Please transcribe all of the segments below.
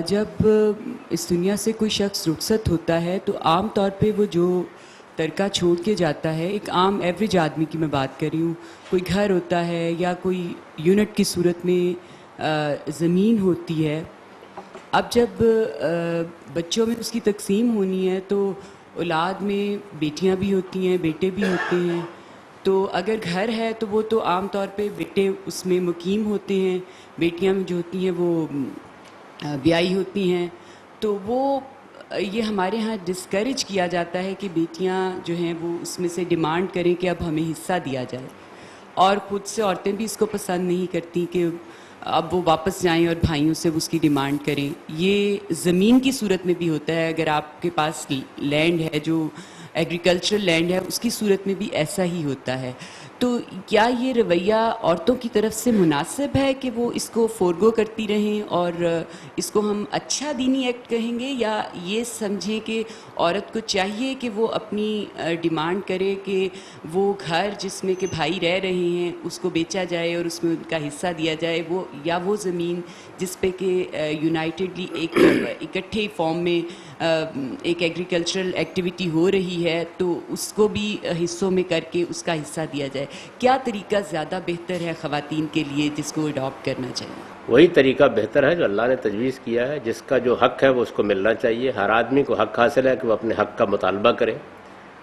جب اس دنیا سے کوئی شخص رخصت ہوتا ہے تو عام طور پہ وہ جو ترکہ چھوڑ کے جاتا ہے، ایک عام ایوریج آدمی کی میں بات کر رہی ہوں، کوئی گھر ہوتا ہے یا کوئی یونٹ کی صورت میں زمین ہوتی ہے. اب جب بچوں میں اس کی تقسیم ہونی ہے تو اولاد میں بیٹیاں بھی ہوتی ہیں، بیٹے بھی ہوتے ہیں. تو اگر گھر ہے تو وہ تو عام طور پہ بیٹے اس میں مقیم ہوتے ہیں، بیٹیاں جو ہوتی ہیں وہ بیائی ہوتی ہیں. تو وہ یہ ہمارے ہاں ڈسکریج کیا جاتا ہے کہ بیٹیاں جو ہیں وہ اس میں سے ڈیمانڈ کریں کہ اب ہمیں حصہ دیا جائے، اور خود سے عورتیں بھی اس کو پسند نہیں کرتی کہ اب وہ واپس جائیں اور بھائیوں سے اس کی ڈیمانڈ کریں. یہ زمین کی صورت میں بھی ہوتا ہے، اگر آپ کے پاس لینڈ ہے جو ایگریکلچرل لینڈ ہے اس کی صورت میں بھی ایسا ہی ہوتا ہے. تو کیا یہ رویہ عورتوں کی طرف سے مناسب ہے کہ وہ اس کو فورگو کرتی رہیں اور اس کو ہم اچھا دینی ایکٹ کہیں گے، یا یہ سمجھیں کہ عورت کو چاہیے کہ وہ اپنی ڈیمانڈ کرے کہ وہ گھر جس میں کہ بھائی رہ رہے ہیں اس کو بیچا جائے اور اس میں ان کا حصہ دیا جائے، وہ یا وہ زمین جس پہ کہ یونائٹڈلی ایک اکٹھے فارم میں ایک ایگریکلچرل ایکٹیویٹی ہو رہی ہے تو اس کو بھی حصوں میں کر کے اس کا حصہ دیا جائے. کیا طریقہ زیادہ بہتر ہے خواتین کے لیے جس کو اڈاپٹ کرنا چاہیے؟ وہی طریقہ بہتر ہے جو اللہ نے تجویز کیا ہے. جس کا جو حق ہے وہ اس کو ملنا چاہیے. ہر آدمی کو حق حاصل ہے کہ وہ اپنے حق کا مطالبہ کرے.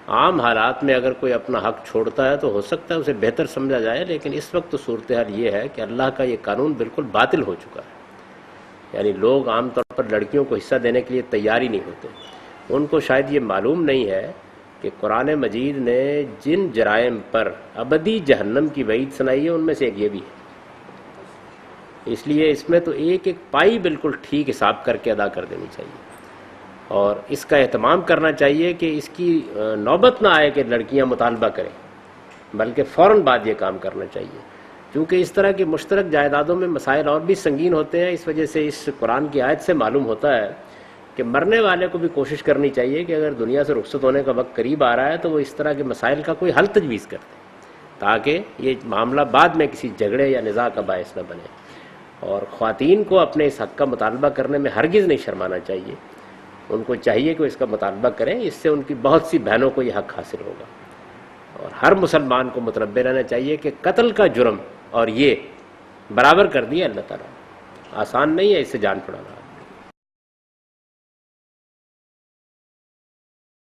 عام حالات میں اگر کوئی اپنا حق چھوڑتا ہے تو ہو سکتا ہے اسے بہتر سمجھا جائے، لیکن اس وقت تو صورتحال یہ ہے کہ اللہ کا یہ قانون بالکل باطل ہو چکا ہے. یعنی لوگ عام طور پر لڑکیوں کو حصہ دینے کے لیے تیار ہی نہیں ہوتے. ان کو شاید یہ معلوم نہیں ہے کہ قرآن مجید نے جن جرائم پر ابدی جہنم کی وعید سنائی ہے ان میں سے ایک یہ بھی ہے. اس لیے اس میں تو ایک ایک پائی بالکل ٹھیک حساب کر کے ادا کر دینی چاہیے، اور اس کا اہتمام کرنا چاہیے کہ اس کی نوبت نہ آئے کہ لڑکیاں مطالبہ کریں، بلکہ فوراً بعد یہ کام کرنا چاہیے. کیونکہ اس طرح کی مشترک جائیدادوں میں مسائل اور بھی سنگین ہوتے ہیں. اس وجہ سے اس قرآن کی آیت سے معلوم ہوتا ہے کہ مرنے والے کو بھی کوشش کرنی چاہیے کہ اگر دنیا سے رخصت ہونے کا وقت قریب آ رہا ہے تو وہ اس طرح کے مسائل کا کوئی حل تجویز کرتے تاکہ یہ معاملہ بعد میں کسی جھگڑے یا نزاع کا باعث نہ بنے. اور خواتین کو اپنے اس حق کا مطالبہ کرنے میں ہرگز نہیں شرمانا چاہیے. ان کو چاہیے کہ وہ اس کا مطالبہ کریں. اس سے ان کی بہت سی بہنوں کو یہ حق حاصل ہوگا. اور ہر مسلمان کو متنبہ رہنا چاہیے کہ قتل کا جرم اور یہ برابر کر دیا اللہ تعالیٰ. آسان نہیں ہے اس سے جان چھڑانا.